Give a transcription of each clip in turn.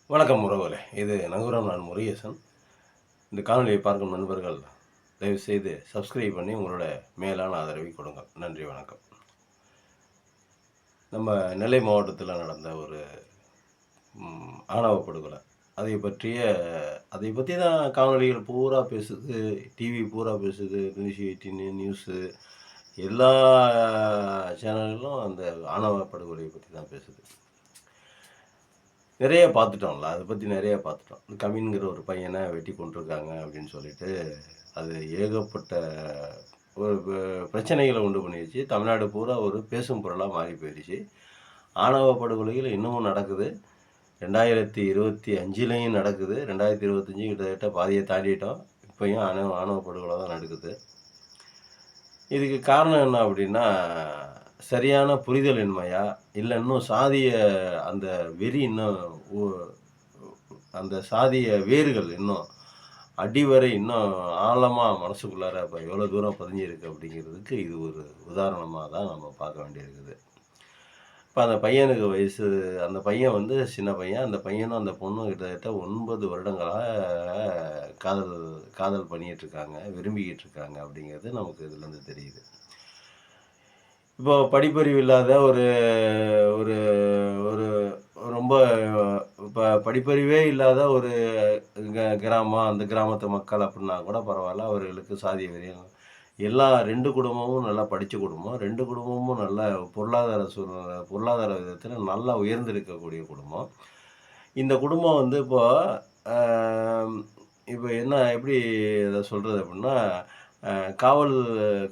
வணக்கம் உறவுகளே! இது நங்கூரம் நான் முருகேசன். இந்த காணொளியை பார்க்கும் நண்பர்கள் தயவுசெய்து சப்ஸ்கிரைப் பண்ணி உங்களோட மேலான ஆதரவை கொடுங்கள். நன்றி, வணக்கம். நம்ம நெல்லை மாவட்டத்தில நடந்த ஒரு ஆணவ படுகொலை. அதை பத்தி தான் காணொளிகள் பூரா பேசுது, டிவி பூரா பேசுது, நியூஸ் 18 நியூஸு எல்லா சேனல்களும் அந்த ஆணவ படுகொலையை பத்தி தான் பேசுது. நிறைய பார்த்துட்டோம்ல. அத பத்தி நிறைய பார்த்துட்டோம். கவின்ங்கிற ஒரு பையன வெட்டி கொன்றுருக்காங்க அப்படின்னு சொல்லிட்டு, அது ஏகப்பட்ட ஒரு பிரச்சனைகள உண்டு பண்ணிருச்சு. தமிழ்நாடு பூரா ஒரு பேசும் பொருளா மாறி போயிருச்சு. ஆணவ படுகொலைகள் இன்னமும் நடக்குது. 2025லயும் நடக்குது. 2025 கிட்டத்தட்ட பாதிய தாண்டிட்டோம். இப்பயும் ஆணவ படுகொலை தான் நடக்குது. இதுக்கு காரணம் என்ன அப்படின்னா, சரியான புரிதலின்மையா? இல்ல இன்னும் சாதிய அந்த வெறி இன்னும் உ அந்த சாதிய வேர்கள் இன்னும் அடிவரை இன்னும் ஆழமா மனசுக்குள்ளார இப்ப எவ்வளோ தூரம் பதிஞ்சிருக்கு அப்படிங்கிறதுக்கு இது ஒரு உதாரணமா தான் நம்ம பார்க்க வேண்டியிருக்குது. இப்ப அந்த பையனுக்கு வயசு அந்த பையன் வந்து சின்ன பையன். அந்த பையனும் அந்த பொண்ணும் கிட்டத்தட்ட 9 வருடங்களா காதல் காதல் பண்ணிட்டு இருக்காங்க. விரும்பிக்கிட்டு இருக்காங்க அப்படிங்கிறது நமக்கு இதுலருந்து தெரியுது. இப்போ படிப்பறிவு இல்லாத ஒரு ஒரு ஒரு ரொம்ப படிப்பறிவே இல்லாத ஒரு கிராமம், அந்த கிராமத்து மக்கள் அப்டின்னா கூட பரவால்ல. அவர்களுக்கு சாதிய வெறியம் எல்லா 2 குடும்பமும் நல்லா படிச்ச குடும்பம். 2 குடும்பமும் நல்ல பொருளாதார சூழ்நிலை பொருளாதார விதத்தில நல்லா உயர்ந்திருக்கக்கூடிய குடும்பம். இந்த குடும்பம் வந்து அ இப்போ எப்படி இத சொல்றது அப்டின்னா, அ காவல்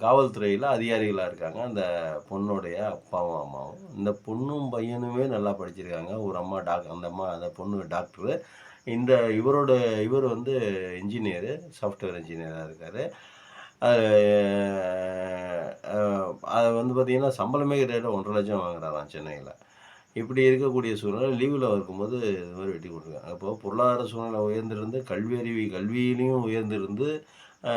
காவல்துறையில அதிகாரிகளா இருக்காங்க. அந்த பொண்ணுடைய அப்பாவும், அம்மாவும். இந்த பொண்ணும், பையனுமே நல்லா படிச்சிருக்காங்க. ஒரு அம்மா அந்த பொண்ணு டாக்டரு. இந்த இவர் வந்து இன்ஜினியரு, சாஃப்ட்வேர் இன்ஜினியரா இருக்காரு. அது அ அது வந்து பார்த்தீங்கன்னா, சம்பளமே கிட்டத்தட்ட 1,50,000 வாங்குறாராம் சென்னையில. இப்படி இருக்கக்கூடிய சூழ்நிலை லீவுல இருக்கும்போது இது மாரி வெட்டி போட்டுருக்காங்க. அப்போ பொருளாதார சூழ்நிலை உயர்ந்திருந்து, கல்வியிலயும் உயர்ந்திருந்து, அ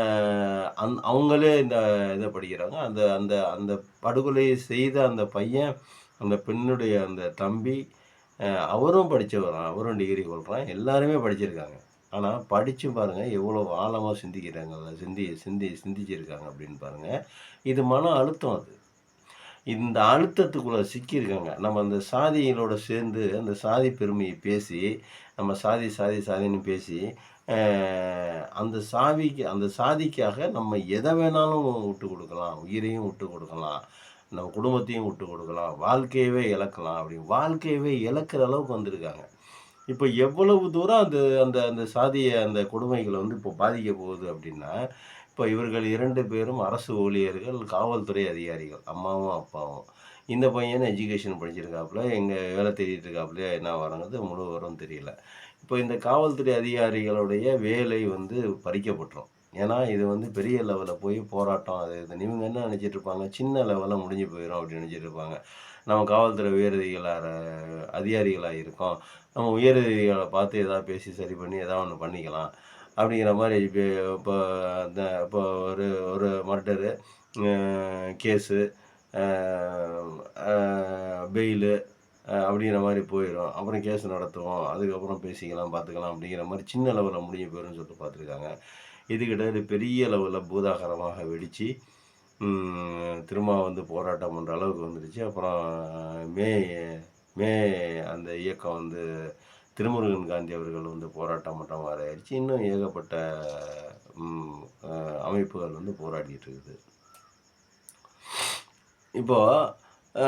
அவங்களே இந்த இத படிக்கிறாங்க. அந்த அந்த அந்த படுகொலையை செய்த அந்த பையன், அந்த பெண்ணுடைய அந்த தம்பி, அ அவரும் படிச்சவராம். அவரும் டிகிரி ஹோல்டராம். எல்லாருமே படிச்சிருக்காங்க. ஆனா படிச்சும் பாருங்க, எவ்வளோ ஆழமா சிந்திக்கிறாங்கல்ல. சிந்திச்சிருக்காங்க அப்படின்னு பாருங்க. இது மன அழுத்தம் அது. இந்த அழுத்தத்துக்குள்ள சிக்கியிருக்காங்க. நம்ம அந்த சாதிகளோட சேர்ந்து, அந்த சாதி பெருமையை பேசி, நம்ம சாதின்னு பேசி, அ அந்த சாதிக்காக நம்ம எத வேணாலும் விட்டுக் குடுக்கலாம். உயிரையும் விட்டுக் குடுக்கலாம். நம்ம குடும்பத்தையும் விட்டுக் குடுக்கலாம். வாழ்க்கையவே இழக்கலாம். அப்படி வாழ்க்கையவே இழக்கிற அளவுக்கு வந்திருக்காங்க. இப்ப எவ்வளவு தூரம் அந்த அந்த அந்த சாதிய அந்த கொடுமைகள் வந்து இப்போ பாதிக்க போகுது அப்படின்னா, இப்ப இவர்கள் 2 பேரும் அரசு ஊழியர்கள், காவல்துறை அதிகாரிகள். அம்மாவும், அப்பாவும். இந்த பையன் எஜுகேஷன் படிச்சிருக்காப்புல, எங்க வேலை தேடிட்டு இருக்காப்புலயா என்ன ஆவாருங்கிறது முழு விவரம் தெரியல. இப்போ இந்த காவல்துறை அதிகாரிகளுடைய வேலை வந்து பறிக்கப்பட்டுரும். ஏன்னா, இது வந்து பெரிய லெவல்ல போய் போராட்டம் அது இதுன்னு இவங்க என்ன நினைச்சிட்டு இருப்பாங்க, சின்ன லெவல்ல முடிஞ்சு போயிரும் அப்படின்னு நினைச்சிட்டு இருப்பாங்க. நம்ம காவல்துறை அதிகாரிகளா இருக்கோம். நம்ம உயரதிகாரிகள பார்த்து ஏதாவது பேசி சரி பண்ணி ஏதாவது ஒண்ணு பண்ணிக்கலாம். அப்படிங்கிற மாரி இப்போ இப்போ ஒரு ஒரு மர்டரு, அ கேஸு, அ அ பெயிலு அப்படிங்கிற மாரி போயிரும். அப்புறம் கேஸ் நடத்துவோம். அதுக்கப்புறம் பேசிக்கலாம், பார்த்துக்கலாம் அப்படிங்கிற மாரி சின்ன லெவல்ல முடிஞ்சு போயிரும்னு சொல்லிட்டு பார்த்துருக்காங்க. இது கிட்டத்தட்ட பெரிய லெவல்ல பூதாகரமாக வெடிச்சு, திரும்ப வந்து போராட்டம் பண்ற அளவுக்கு வந்துருச்சு. அப்புறம் மே மே அந்த இயக்கம் வந்து திருமுருகன் காந்தி அவர்கள் வந்து போராட்டம் பண்ற மாரி ஆயிடுச்சு. இன்னும் ஏகப்பட்ட ம் அ அமைப்புகள் வந்து போராடிட்டு இருக்குது. இப்போ அ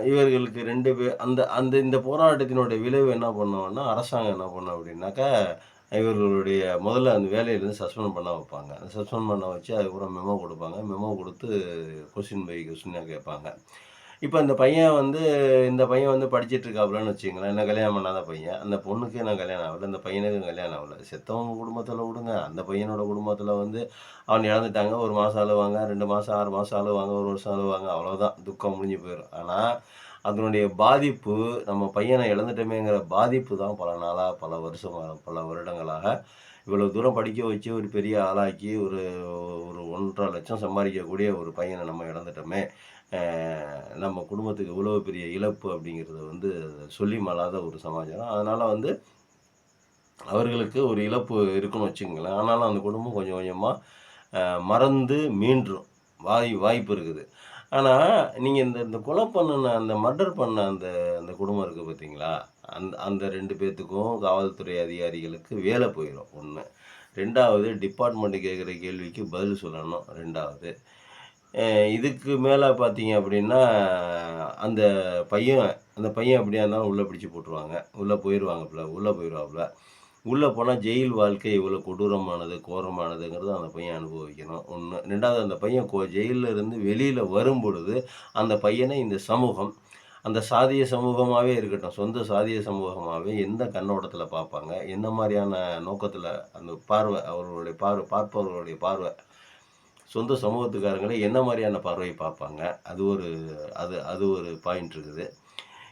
இவர்களுக்கு 2 அந்த அந்த இந்த போராட்டத்தினுடைய விளைவு என்ன பண்ணும்னா, அரசாங்கம் என்ன பண்ணும் அப்படின்னாக்கா, இவர்களுடைய முதல்ல அந்த வேலையிலேருந்து சஸ்பெண்ட் பண்ண வைப்பாங்க. சஸ்பெண்ட் பண்ண வச்சு அதுக்கப்புறம் மெமோ குடுப்பாங்க. மெமோ குடுத்து கொஸ்டின் பை கொஸ்டினா கேட்பாங்க. இப்ப இந்த பையன் வந்து படிச்சுட்டு இருக்காப்புலன்னு வச்சுக்கங்களேன். இன்னும் கல்யாணம் பண்ணாத பையன். அந்த பொண்ணுக்கு இன்னும் கல்யாணம் ஆகல. இந்த பையனுக்கும் கல்யாணம் ஆகல. செத்தவங்க குடும்பத்தில விடுங்க. அந்த பையனோட குடும்பத்தில வந்து அவன் இழந்துட்டாங்க. 1 மாசம் அழுவாங்க, 2 மாசம், 6 மாசம் அழுவாங்க, 1 வருஷம் அழுவாங்க. அவ்வளோதான். துக்கம் முடிஞ்சு போயிரும். ஆனா, அதனுடைய பாதிப்பு நம்ம பையன இழந்துட்டோமேங்கிற பாதிப்பு தான் பல நாளா, பல வருஷமா, பல வருடங்களாக இவ்வளவு தூரம் படிக்க வச்சு, ஒரு பெரிய ஆளாக்கி, ஒரு ஒரு 1,50,000 சம்பாதிக்கக்கூடிய ஒரு பையன நம்ம இழந்துட்டோமே! அ நம்ம குடும்பத்துக்கு இவ்வளோ பெரிய இழப்பு அப்படிங்கிறது வந்து சொல்லி மாளாத ஒரு சமாச்சாரம். அதனால வந்து அவர்களுக்கு ஒரு இழப்பு இருக்குன்னு வச்சுக்கங்களேன். ஆனாலும் அந்த குடும்பம் கொஞ்சம் கொஞ்சமா மறந்து மீண்டும் வாய்ப்பு இருக்குது. ஆனா, நீங்க இந்த இந்த கொலை பண்ணுன அந்த மர்டர் பண்ண அந்த அந்த குடும்பம் இருக்கு பார்த்தீங்களா? அந்த 2 பேத்துக்கும் காவல்துறை அதிகாரிகளுக்கு வேலை போயிரும் 1. 2வது டிபார்ட்மெண்ட் கேட்கிற கேள்விக்கு பதில் சொல்லணும் 2வது. அ இதுக்கு மேல பார்த்தீங்க அப்படின்னா, அந்த பையன் அந்த பையன் எப்படியா இருந்தாலும் உள்ள பிடிச்சு போட்டுருவாங்க. உள்ள போயிருவாப்புல. உள்ள போனா ஜெயில் வாழ்க்கை எவ்வளோ கொடூரமானது, கோரமானதுங்கிறத அந்த பையன் அனுபவிக்கணும் 1. 2வது அந்த பையன் ஜெயில்ல இருந்து வெளியில வரும்பொழுது, அந்த பையனை இந்த சமூகம், அந்த சாதிய சமூகமாவே இருக்கட்டும், சொந்த சாதிய சமூகமாவே எந்த கண்ணோட்டத்தில பார்ப்பாங்க? என்ன மாரியான நோக்கத்தில அந்த பார்வை அவர்களுடைய பார்ப்பவர்களுடைய பார்வை, சொந்த சமூகத்துக்காரங்கள என்ன மாரியான பார்வை பார்ப்பாங்க? அது ஒரு பாயிண்ட் இருக்குது.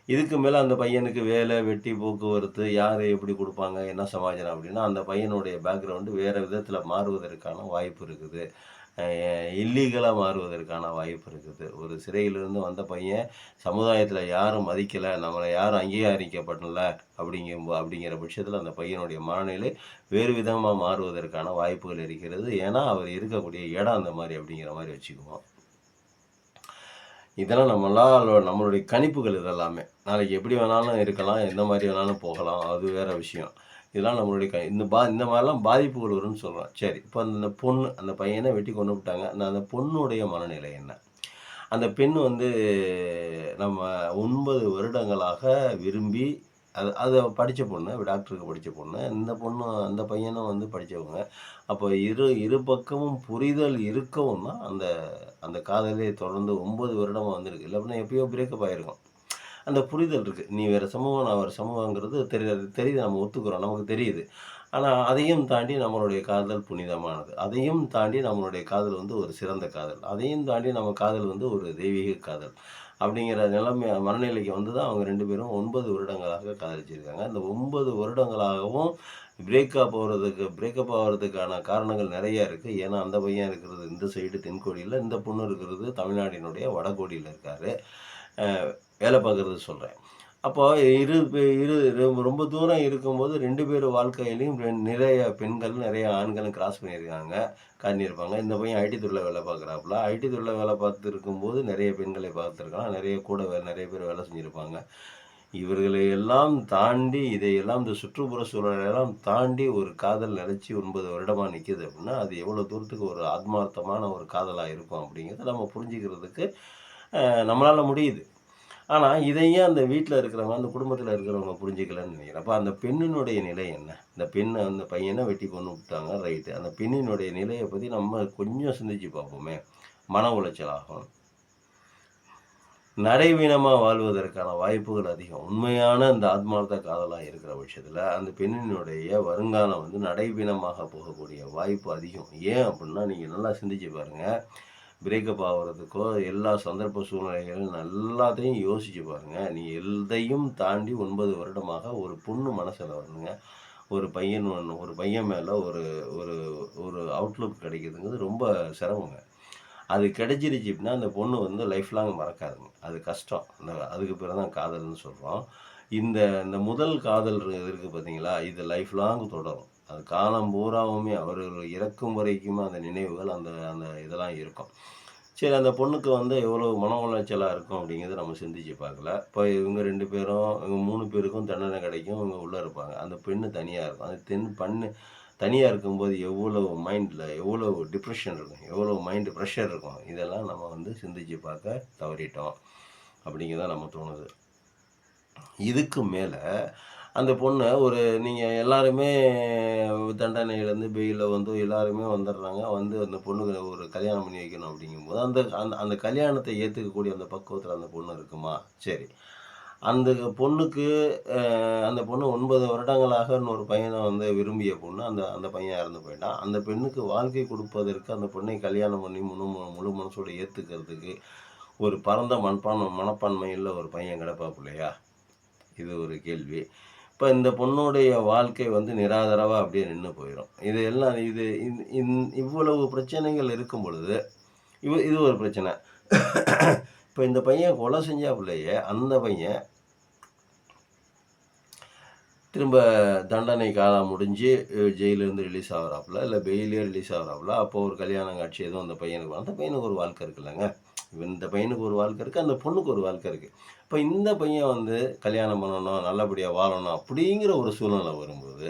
இதுக்கு மேல அந்த பையனுக்கு வேலை, வெட்டி, போக்குவரத்து யாரு எப்படி குடுப்பாங்க? என்ன சமாச்சாரம் அப்படின்னா, அந்த பையனுடைய பேக்ரவுண்டு வேற விதத்தில மாறுவதற்கான வாய்ப்பு இருக்குது. அ இல்லீகலா மாறுவதற்கான வாய்ப்பு இருக்குது. ஒரு சிறையிலிருந்து வந்த பையன் சமுதாயத்தில யாரும் மதிக்கல, நம்மள யாரும் அங்கீகரிக்கப்படல அப்படிங்கிற பட்சத்தில அந்த பையனுடைய மனநிலை வேறு விதமா மாறுவதற்கான வாய்ப்புகள் இருக்கிறது. ஏன்னா, அவர் இருக்கக்கூடிய இடம் அந்த மாரி அப்படிங்கிற மாரி வச்சுக்குவோம். இதெல்லாம் நம்மளுடைய கணிப்புகள் இதெல்லாமே. நாளைக்கு எப்படி வேணாலும் இருக்கலாம். எந்த மாரி வேணாலும் போகலாம். அது வேற விஷயம். இதெல்லாம் நம்மளுடைய இந்த மாரிலாம் பாதிப்புகள் வரும்னு சொல்றோம். சரி. இப்ப அந்த பொண்ணு, அந்த பையன வெட்டி கொன்னுப்புட்டாங்க. அந்த பொண்ணுடைய மனநிலை என்ன? அந்த பெண் வந்து நம்ம 9 வருடங்களாக விரும்பி அத படிச்ச பொண்ணு. டாக்டருக்கு படிச்ச பொண்ணு. இந்த பொண்ணு அந்த பையனும் வந்து படிச்சவங்க. அப்போ இரு பக்கமும் புரிதல் இருக்கவும் தான் அந்த அந்த காதலே தொடர்ந்து 9 வருடமா வந்திருக்கு. இல்ல எப்பயோ பிரேக்கப் ஆயிருக்கும். அந்த புரிதல் இருக்கு. நீ வேற சமூகம், நான் வேற சமூகங்கிறது தெரியுது. நம்ம ஒத்துக்கிறோம். நமக்கு தெரியுது. ஆனா, அதையும் தாண்டி நம்மளுடைய காதல் புனிதமானது. அதையும் தாண்டி நம்மளுடைய காதல் வந்து ஒரு சிறந்த காதல். அதையும் தாண்டி நம்ம காதல் வந்து ஒரு தெய்வீக காதல். அப்படிங்கிற மனநிலைக்கு வந்து தான் அவங்க 2 பேரும் 9 வருடங்களாக காதலிச்சிருக்காங்க. அந்த 9 வருடங்களாகவும் பிரேக்கப் ஆவறதுக்கான காரணங்கள் நெறைய இருக்கு. ஏன்னா, அந்த பையன் இருக்கிறது இந்த சைடு தென்கோடியில, இந்த பொண்ணு இருக்கிறது தமிழ்நாட்டினுடைய வடகோடியில இருக்காரு. அ வேலை பார்க்குறது சொல்றேன். அப்போ இரு பெ இரு ரொம்ப தூரம் இருக்கும்போது 2 பேர் வாழ்க்கையிலயும் நிறைய பெண்கள், நிறைய ஆண்களும் கிராஸ் பண்ணியிருக்காங்க. காட்டியிருப்பாங்க. இந்த பையன் ஐடி துறையில வேலை பார்க்குறாப்புல. ஐடி துறையில வேலை பார்த்துருக்கும்போது நிறைய பெண்களை பார்த்துருக்கலாம். நிறைய பேர் வேலை செஞ்சிருப்பாங்க. இவர்களை எல்லாம் தாண்டி, இதையெல்லாம் இந்த சுற்றுப்புற சூழலெல்லாம் தாண்டி ஒரு காதல் நிலைச்சு 9 வருடமா நிக்குது அப்படின்னா, அது எவ்வளோ தூரத்துக்கு ஒரு ஆத்மார்த்தமான ஒரு காதலா இருக்கும் அப்படிங்கிறத நம்ம புரிஞ்சுக்கிறதுக்கு நம்மளால முடியுது. ஆனா, இதை ஏன் அந்த வீட்ல இருக்கிறவங்க, அந்த குடும்பத்தில இருக்கிறவங்க புரிஞ்சுக்கலன்னு நினைக்கிறேன். அப்ப அந்த பெண்ணினுடைய நிலை என்ன? இந்த பெண்ண அந்த பையன வெட்டி கொன்னுப்புட்டாங்க. ரைட்டு. அந்த பெண்ணினுடைய நிலைய பத்தி நம்ம கொஞ்சம் சிந்திச்சு பார்ப்போமே! மன உளைச்சல் ஆகும். நடைவீனமா வாழ்வதற்கான வாய்ப்புகள் அதிகம். உண்மையான இந்த ஆத்மார்த்த காதலா இருக்கிற பட்சத்தில, அந்த பெண்ணினுடைய வருங்காலம் வந்து நடைவீனமாக போகக்கூடிய வாய்ப்பு அதிகம். ஏன் அப்புட்ன்னா, நீங்க நல்லா சிந்திச்சு பாருங்க. பிரேக்கப் ஆவறதுக்கோ, எல்லா சந்தர்ப்ப சூழ்நிலைகளும் எல்லாத்தையும் யோசிச்சு பாருங்க. நீங்க எதையும் தாண்டி 9 வருடமாக ஒரு பொண்ணு மனசுல வந்துங்க, ஒரு பையன் மேல ஒரு ஒரு ஒரு அவுட்லுக் கிடைக்குதுங்கிறது ரொம்ப சிரமங்க. அது கிடைச்சிருச்சு அப்படின்னா, அந்த பொண்ணு வந்து லைஃப் லாங் மறக்காதுங்க. அது கஷ்டம். அதுக்கு பிறகு தான் காதல்ன்னு சொல்றோம். இந்த இந்த முதல் காதல் இருக்கு பார்த்தீங்களா? இது லைஃப் லாங் தொடரும். அது காலம் பூராவுமே அவர்கள் இறக்கும் வரைக்குமே அந்த நினைவுகள், அந்த அந்த இதெல்லாம் இருக்கும். சரி, அந்த பொண்ணுக்கு வந்து எவ்வளவு மன உளைச்சலா இருக்கும் அப்படிங்கிறத நம்ம சிந்திச்சு பார்க்கல. இப்போ இவங்க 3 பேருக்கும் தண்டனை கிடைக்கும். இவங்க உள்ள இருப்பாங்க. அந்த பெண்ணு தனியா இருக்கும். அந்த பெண்ணு தனியா இருக்கும்போது எவ்வளவு டிப்ரஷன் இருக்கும். எவ்வளவு மைண்ட் ப்ரெஷர் இருக்கும். இதெல்லாம் நம்ம வந்து சிந்திச்சு பார்க்க தவறிட்டோம். அப்படிங்கிறதான் நம்ம தோணுது. இதுக்கு மேல அந்த பொண்ண நீங்க எல்லாருமே தண்டனையிலேருந்து பெயில்ல வந்து எல்லாருமே வந்துடுறாங்க. வந்து அந்த பொண்ணுக்கு ஒரு கல்யாணம் பண்ணி வைக்கணும் அப்படிங்கும்போது, அந்த அந்த அந்த கல்யாணத்தை ஏத்துக்கக்கூடிய அந்த பக்குவத்தில அந்த பொண்ணு இருக்குமா? சரி. அந்த பொண்ணுக்கு அந்த பொண்ணு 9 வருடங்களாக இன்னொரு பையன வந்து விரும்பிய பொண்ணு. அந்த அந்த பையன் இறந்து போயிட்டான். அந்த பெண்ணுக்கு வாழ்க்கை கொடுப்பதற்கு அந்த பொண்ணை கல்யாணம் பண்ணி முழு மனசோட ஏத்துக்கிறதுக்கு ஒரு பரந்த மனப்பான்மையுள்ள ஒரு பையன் கிடைப்பாப்புல்லையா? இது ஒரு கேள்வி. இப்ப இந்த பொண்ணுடைய வாழ்க்கை வந்து நிராதரவா அப்படியே நின்னு போயிரும். இது எல்லாம் இது இந் இந் இவ்வளவு பிரச்சனைகள் இருக்கும் பொழுது, இது ஒரு பிரச்சனை. இப்ப இந்த பையன் கொலை செஞ்சாப்புலயே, அந்த பையன் திரும்ப தண்டனை காலம் முடிஞ்சு ஜெயிலேருந்து ரிலீஸ் ஆகுறாப்புல, இல்ல பெயிலே ரிலீஸ் ஆகுறாப்புல. அப்போ ஒரு கல்யாணம் காட்சி எதுவும் அந்த பையனுக்கு அந்த பையனுக்கு ஒரு வாழ்க்கை இருக்குல்லங்க. இந்த பையனுக்கு ஒரு வாழ்க்கை இருக்கு, அந்த பொண்ணுக்கு ஒரு வாழ்க்கை இருக்கு. இப்ப இந்த பையன் வந்து கல்யாணம் பண்ணணும், நல்லபடியா வாழணும் அப்படிங்கிற ஒரு சூழ்நிலை வரும்போது,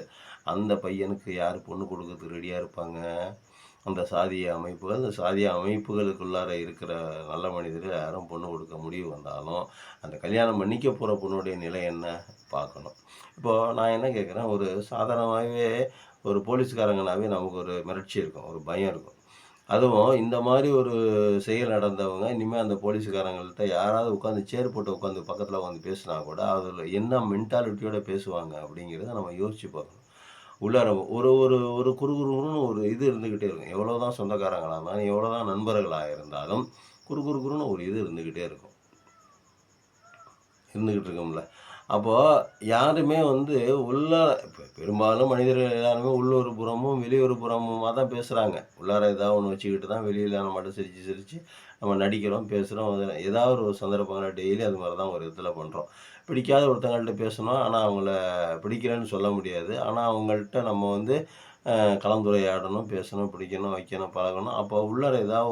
அந்த பையனுக்கு யாரு பொண்ணு குடுக்கறதுக்கு ரெடியா இருப்பாங்க? அந்த சாதிய அமைப்புகள், அந்த சாதிய அமைப்புகளுக்குள்ளார இருக்கிற நல்ல மனிதர்கள் யாரும் பொண்ணு கொடுக்க முடிவு வந்தாலும், அந்த கல்யாணம் பண்ணிக்க போற பொண்ணுடைய நிலை என்ன பார்க்கணும். இப்போ நான் என்ன கேட்குறேன், ஒரு சாதாரணமாவே ஒரு போலீஸ்காரங்கனாவே நமக்கு ஒரு மிரட்சி இருக்கும், ஒரு பயம் இருக்கும். அதுவும் இந்த மாரி ஒரு செயல் நடந்தவங்க, இனிமே அந்த போலீஸ்காரங்கள்ட்ட யாராவது உட்காந்து சேர் போட்டு உட்காந்து பக்கத்துல உட்காந்து பேசினா கூட, அதுல என்ன மென்டாலிட்டியோட பேசுவாங்க அப்படிங்கிறத நம்ம யோசிச்சு பார்க்கணும். உள்ளார ஒரு ஒரு ஒரு குறுகுறுன்னு ஒரு இது இருந்துகிட்டே இருக்கும். எவ்வளோதான் சொந்தக்காரங்களா இருந்தாலும், எவ்வளோதான் நண்பர்களா இருந்தாலும், குறுகுறுன்னு ஒரு இது இருந்துகிட்டே இருக்கும். இருந்துகிட்டு இருக்கும்ல. அப்போ யாருமே வந்து உள்ள பெரும்பாலும் மனிதர்கள் எல்லாருமே உள்ளொரு புறமும், வெளியொரு புறமுமா தான் பேசுறாங்க. உள்ளார ஏதாவது ஒண்ணு வச்சுக்கிட்டு தான் வெளியில நம்மட்ட சிரிச்சு சிரிச்சு நம்ம நடிக்கிறோம், பேசுறோம். ஏதாவது ஒரு சந்தர்ப்பங்கள்ல டெய்லி அது மாரி தான் ஒரு இடத்துல பண்றோம். பிடிக்காத ஒருத்தங்கள்ட்ட பேசணும். ஆனா அவங்கள பிடிக்கலன்னு சொல்ல முடியாது. ஆனா அவங்கள்ட்ட நம்ம வந்து கலந்துரையாடணும், பேசணும், பிடிக்கணும், வைக்கணும், பழகணும். அப்போ உள்ளார ஏதாவது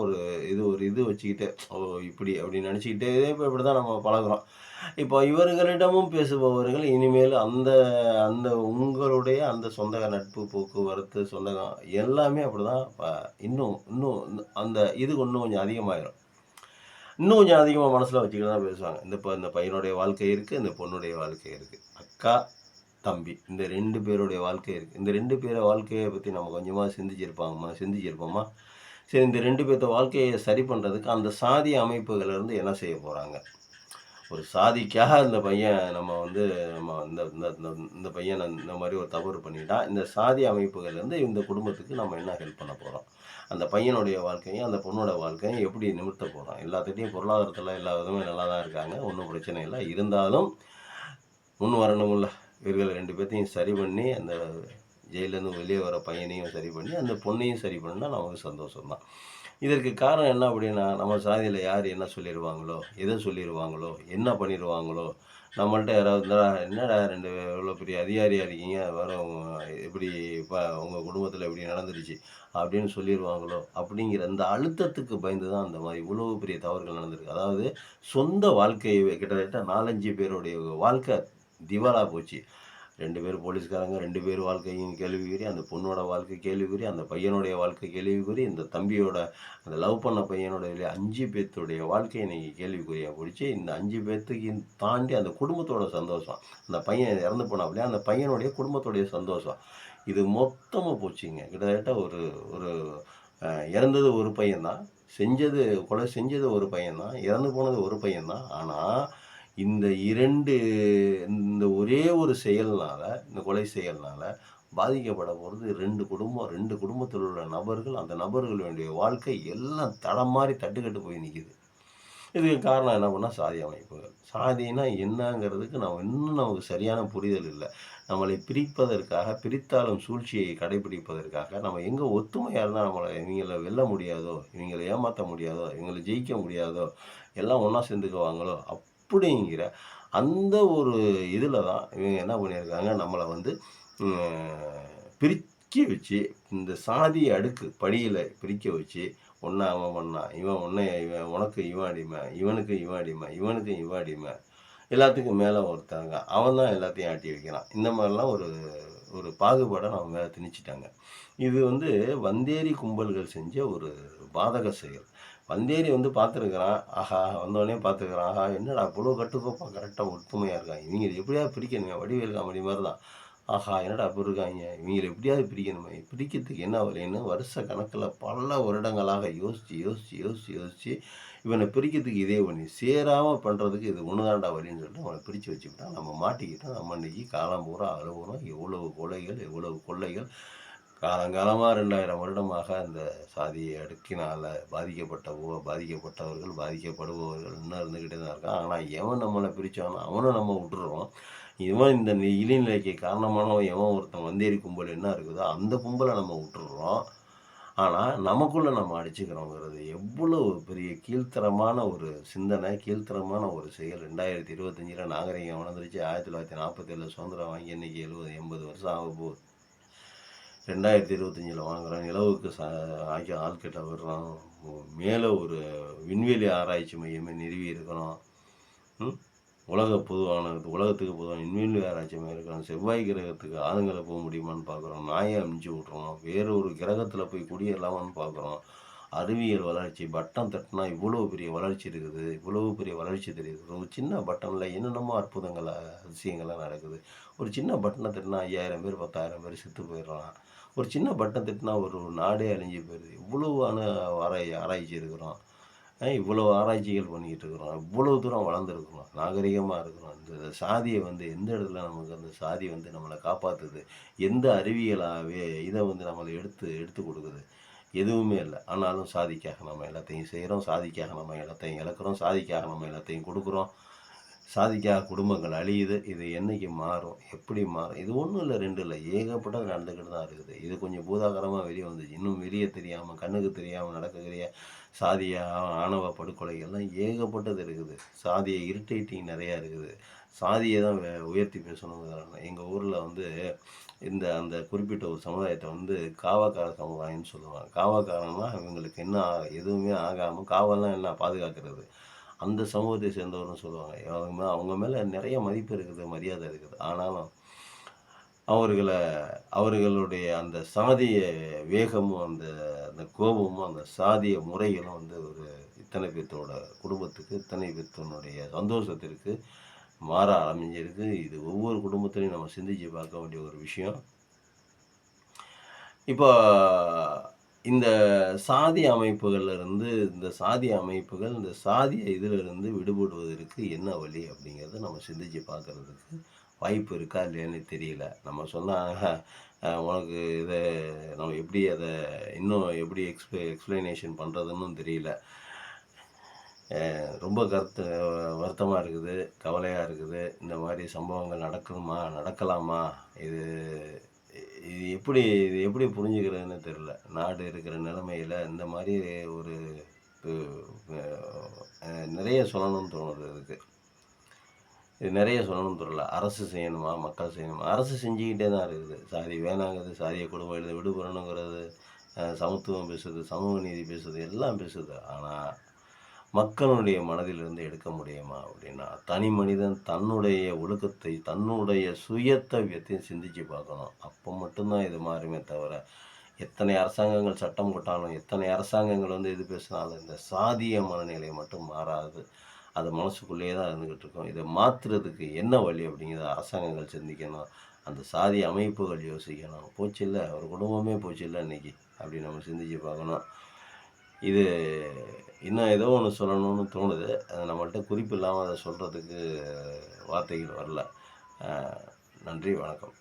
ஒரு இது வச்சுக்கிட்டு, ஓ! இப்படி அப்படின்னு நினச்சுக்கிட்டே இப்படிதான் நம்ம பழகுறோம். இப்போ இவர்களிடமும் பேசுபவர்கள் இனிமேல் அந்த அந்த உங்களுடைய அந்த சொந்த நட்பு, போக்குவரத்து, சொந்தம் எல்லாமே அப்படிதான் இன்னும் இன்னும் அந்த இது இன்னும் கொஞ்சம் அதிகமாயிரும். இன்னும் கொஞ்சம் அதிகமா மனசுல வச்சுக்கிட்டு தான் பேசுவாங்க. இந்த பையனுடைய வாழ்க்கை இருக்கு, இந்த பொண்ணுடைய வாழ்க்கை இருக்கு. அக்கா, தம்பி இந்த 2 பேருடைய வாழ்க்கை இருக்கு. இந்த 2 பேர வாழ்க்கைய பத்தி நம்ம கொஞ்சமா சிந்திச்சிருப்போமா? சரி இந்த 2 பேத்த வாழ்க்கைய சரி பண்றதுக்கு அந்த சாதி அமைப்புகள் இருந்து என்ன செய்ய போறாங்க? ஒரு சாதிக்காக இந்த பையன் நம்ம வந்து நம்ம இந்த இந்த இந்த இந்த பையன் இந்த மாரி ஒரு தவறு பண்ணிட்டான். இந்த சாதி அமைப்புகள்லேருந்து இந்த குடும்பத்துக்கு நம்ம என்ன ஹெல்ப் பண்ண போறோம்? அந்த பையனுடைய வாழ்க்கையும், அந்த பொண்ணோட வாழ்க்கையும் எப்படி நிமிர்த்த போறோம்? எல்லாத்துட்டயும் பொருளாதாரத்தில எல்லா விதமும் நல்லா தான் இருக்காங்க. ஒண்ணும் பிரச்சனை இல்ல. இருந்தாலும் முன் வரணும்ல. இவர்கள் 2 பேத்தையும் சரி பண்ணி, அந்த ஜெயிலேருந்து வெளிய வர பையனையும் சரி பண்ணி, அந்த பொண்ணையும் சரி பண்ணா நமக்கு சந்தோஷம் தான். இதற்கு காரணம் என்ன அப்படின்னா, நம்ம சாதியில யார் என்ன சொல்லிருவாங்களோ, எத சொல்லிருவாங்களோ, என்ன பண்ணிருவாங்களோ, நம்மள்ட்ட யாராவது இருந்தா, "என்னடா 2 இவ்வளோ பெரிய அதிகாரியா இருக்கீங்க, எப்படி உங்க குடும்பத்தில இப்படி நடந்துருச்சு" அப்படின்னு சொல்லிருவாங்களோ, அப்படிங்கிற அந்த அழுத்தத்துக்கு பயந்து தான் அந்த மாரி இவ்வளவு பெரிய தவறுகள் நடந்திருக்கு. அதாவது சொந்த வாழ்க்கையவே கிட்டத்தட்ட 4, 5 பேருடைய வாழ்க்கை திவாலா போச்சு. 2 பேர் போலீஸ்காரங்க, 2 பேர் வாழ்க்கையும் கேள்விக்குறி, அந்த பொண்ணோட வாழ்க்கை கேள்விக்குறி, அந்த பையனுடைய வாழ்க்கை கேள்விக்குறி, இந்த தம்பியோட அந்த லவ் பண்ண பையனோட 5 பேத்துடைய வாழ்க்கை இன்னைக்கு கேள்விக்குறியா போயிடுச்சு. இந்த 5 பேத்தையும் தாண்டி அந்த குடும்பத்தோட சந்தோஷம். அந்த பையன் இறந்து போனாப்லயா, அந்த பையனுடைய குடும்பத்துடைய சந்தோஷம். இது மொத்தமா போச்சுங்க. கிட்டத்தட்ட ஒரு ஒரு இறந்தது ஒரு பையன் தான். கொலை செஞ்சது ஒரு பையன் தான். இறந்து போனது ஒரு பையன் தான். ஆனா, இந்த 2 இந்த ஒரே ஒரு செயல்னால, இந்த கொலை செயல்னால பாதிக்கப்பட போறது 2 குடும்பம். 2 குடும்பத்தில் உள்ள நபர்கள், அந்த நபர்களுடைய வாழ்க்கை எல்லாம் தடம் மாறி தட்டுக்கட்டு போய் நிக்குது. இதுக்கு காரணம் என்ன பண்ணா சாதி அமைப்புகள். சாதினா என்னங்கிறதுக்கு இன்னும் நமக்கு சரியான புரிதல் இல்ல. நம்மளை பிரிப்பதற்காக, பிரித்தாளும் சூழ்ச்சியை கடைபிடிப்பதற்காக, நம்ம எங்க ஒத்துமையா இருந்தா இவங்கள வெல்ல முடியாதோ, இவங்கள ஏமாத்த முடியாதோ, இவங்கள ஜெயிக்க முடியாதோ, எல்லாம் ஒண்ணா சேர்ந்துக்குவாங்களோ, அப்படிங்கிற அந்த ஒரு இதுல தான் இவங்க என்ன பண்ணியிருக்காங்க, நம்மள வந்து ம் பிரிக்க வச்சு, இந்த சாதி அடுக்கு படியில பிரிக்க வச்சு, ஒண்ண அவன் பண்ணான், உனக்கு இவன் அடிமை, இவனுக்கு இவன் அடிமை, இவனுக்கு இவன் அடிமை. எல்லாத்துக்கும் மேல ஒருத்தங்க. அவன் தான் எல்லாத்தையும் ஆட்டி வைக்கிறான். இந்த மாரிலாம் ஒரு ஒரு பாகுபாட நம்ம மேல திணிச்சுட்டாங்க. இது வந்து வந்தேறி கும்பல்கள் செஞ்ச ஒரு பாதக செயல். வந்தேறி வந்து பார்த்துருக்கிறான். ஆஹா! வந்தோனே பார்த்துருக்கிறான். ஆஹா! என்னடா இவ்ளோ கட்டுக்கோப்பா கரெக்ட்டா ஒத்துமையா இருக்காங்க. இவிங்கள எப்படியாவது பிரிக்கணுமே வடிவேலு காமெடி மாரி தான். ஆஹா! என்னடா இப்படி இருக்காய்ங்க. இவிங்கள எப்படியாவது பிரிக்கணுமே. பிரிக்கிறதுக்கு என்ன வழின்னு வருஷ கணக்குல பல வருடங்களாக யோசிச்சு இவன பிரிக்கிறதுக்கு இதே வழி. சேராம பண்றதுக்கு இது ஒண்ணு தான்டா வழின்னு சொல்லிட்டு அவன பிரிச்சு வச்சுக்கிட்டான். நம்ம மாட்டிக்கிட்டோம். நம்ம இன்னைக்கு காலம் பூரா அழுவுறோம். எவ்வளவு கொலைகள், எவ்வளவு கொள்ளைகள். காலங்காலமா 2000 வருடமாக அந்த சாதிய அடுக்கினால பாதிக்கப்பட்டவர்கள், பாதிக்கப்படுபவர்கள் இன்னும் இருந்துகிட்டே தான் இருக்கான். ஆனா எவன் நம்மள பிரிச்சானோ அவன நம்ம விட்டுர்றோம். இவன் இந்த இழிநிலைக்கு காரணமானவன் எவன் ஒருத்தன் வந்தேறி கும்பல் என்ன இருக்குதோ, அந்த கும்பல நம்ம விட்டுர்றோம். ஆனா, நமக்குள்ள நம்ம அடிச்சுக்கிறோங்கிறது எவ்வளவு பெரிய கீழ்த்தரமான ஒரு சிந்தனை, கீழ்த்தரமான ஒரு செயல். 2025ல நாகரிகம் வளர்ந்துருச்சு. 1947ல சுதந்திரம் வாங்கி இன்னைக்கு 70, 80 வருஷம் ஆகப்போகுது. 2025ல வாங்குறோம். நிலவுக்கு ஆள்கிட்ட விடுறோம். மேல ஒரு விண்வெளி ஆராய்ச்சி மையமே நிறுவி இருக்கிறோம். ம். உலகத்துக்கு பொதுவான விண்வெளி ஆராய்ச்சி மையம் இருக்கிறோம். செவ்வாய் கிரகத்துக்கு ஆளுங்கள முடியுமான்னு பார்க்குறோம். நாய அனுப்பிச்சு விட்றோம். வேற ஒரு கிரகத்தில போய் குடியேறலாமான்னு பார்க்குறோம். அறிவியல் வளர்ச்சி பட்டன் தட்டுனா இவ்வளோ பெரிய வளர்ச்சி இருக்குது. இவ்வளவு பெரிய வளர்ச்சி தெரியுது. ஒரு சின்ன பட்டன்ல என்னென்னமோ அற்புதங்கள், அதிசயங்கள்லாம் நடக்குது. ஒரு சின்ன பட்டன தட்டுனா 5000 பேர், 10,000 பேர் செத்து போயிடுறான். ஒரு சின்ன பட்டன் தட்டுனா ஒரு நாடே அழிஞ்சு போயிருது. இவ்வளவு ஆராய்ச்சி இருக்கிறோம். இவ்வளவு ஆராய்ச்சிகள் பண்ணிக்கிட்டு இருக்கிறோம். இவ்வளவு தூரம் வளர்ந்துருக்கிறோம். நாகரிகமா இருக்கிறோம். இந்த சாதிய எந்த இடத்துல நமக்கு அந்த சாதி நம்மள காப்பாத்துது? எந்த அறிவியலாவே இத நம்மள எடுத்து எடுத்து குடுக்குது? எதுவுமே இல்ல. ஆனாலும் சாதிக்காக நம்ம எல்லாத்தையும் செய்றோம். சாதிக்காக நம்ம எல்லாத்தையும் இழக்கிறோம். சாதிக்காக நம்ம எல்லாத்தையும் குடுக்குறோம். சாதிக்காக குடும்பங்கள் அழியுது. இது என்னைக்கு மாறும்? எப்படி மாறும்? இது 1 இல்ல, 2 இல்ல. ஏகப்பட்டது நடந்துக்கிட்டு தான் இருக்குது. இது கொஞ்சம் பூதாகரமா வெளிய வந்துச்சு. இன்னும் வெளிய தெரியாம, கண்ணுக்கு தெரியாம நடக்கக்கூடிய சாதிய ஆணவ படுகொலைகள்லாம் ஏகப்பட்டது இருக்குது. சாதிய இரிட்டேட்டிங் நெறையா இருக்குது. சாதிய தான் உயர்த்தி பேசணுங்கிறாங்க. எங்க ஊர்ல அந்த குறிப்பிட்ட ஒரு சமுதாயத்த காவக்கார சமுதாயம்னு சொல்லுவாங்க. காவக்காரன்னா இவங்களுக்கு என்ன எதுவுமே ஆகாம காவல்னா என்ன பாதுகாக்கிறது. அந்த சமூகத்தை சேர்ந்தவர்ன்னு சொல்லுவாங்க. அவங்க மேல நெறைய மதிப்பு இருக்குது, மரியாதை இருக்குது. ஆனாலும் அவர்கள அவர்களுடைய அந்த சாதிய வேகமும், அந்த அந்த கோபமும், அந்த சாதிய முறைகளும் ஒரு இத்தனை பேத்தோட குடும்பத்துக்கு, இத்தனை பேத்தினுடைய சந்தோஷத்திற்கு மாறா அமைஞ்சிருக்கு. இது ஒவ்வொரு குடும்பத்திலயும் நம்ம சிந்திச்சு பார்க்க வேண்டிய ஒரு விஷயம். இப்போ இந்த சாதி அமைப்புகள்ல இருந்து இந்த சாதிய அமைப்புகள், இந்த சாதிய இதிலிருந்து விடுபடுவதற்கு என்ன வழி அப்படிங்கிறத நம்ம சிந்திச்சு பார்க்கறதுக்கு வாய்ப்பு இருக்கா இல்லையான்னு தெரியல. நம்ம சொன்னா உனக்கு நம்ம எப்படி இன்னும் எப்படி எக்ஸ்ப்ளனேஷன் பண்றதுன்னும் தெரியல. ரொம்ப வருத்தமா இருக்குது, கவலையா இருக்குது. இந்த மாரி சம்பவங்கள் நடக்குமா? நடக்கலாமா? இது இது எப்படி புரிஞ்சுக்கிறதுன்னு தெரியல. நாடு இருக்கிற நிலைமையில இந்த மாரி ஒரு பு நெறைய சொல்லணும்னு தோணுது இதுக்கு. இது நெறைய சொல்லணும்னு தோணல. அரசு செய்யணுமா? மக்கள் செய்யணுமா? அரசு செஞ்சுக்கிட்டே தான் இருக்குது. சாதி வேணாங்குது, சாதிய கொடுமையிலிருந்து விடுபடணுங்கிறது, சமத்துவம் பேசுது, சமூக நீதி பேசுது, எல்லாம் பேசுது. ஆனா மக்களுடைய மனதிலிருந்து எடுக்க முடியுமா அப்படின்னா, தனி மனிதன் தன்னுடைய ஒழுக்கத்தை, தன்னுடைய சுயத்தையும் சிந்திச்சு பார்க்கணும். அப்போ மட்டும்தான் இது மாறுமே தவிர, எத்தனை அரசாங்கங்கள் சட்டம் போட்டாலும், எத்தனை அரசாங்கங்கள் இது பேசினாலும், இந்த சாதிய மனநிலை மட்டும் மாறாது. அது மனசுக்குள்ளேயே தான் இருந்துகிட்டு இருக்கும். இதை மாற்றுறதுக்கு என்ன வழி அப்படிங்கிறத அரசாங்கங்கள் சிந்திக்கணும். அந்த சாதி அமைப்புகள் யோசிக்கணும். போச்சுல்ல, ஒரு குடும்பமே போச்சுல்ல இன்னைக்கு, அப்படின்னு நம்ம சிந்திச்சு பார்க்கணும். இது இன்னும் ஏதோ ஒன்று சொல்லணும்னு தோணுது. அது நம்மள்ட்ட குறிப்பு இல்லாம அத சொல்றதுக்கு வார்த்தைகள் வரல. நன்றி, வணக்கம்.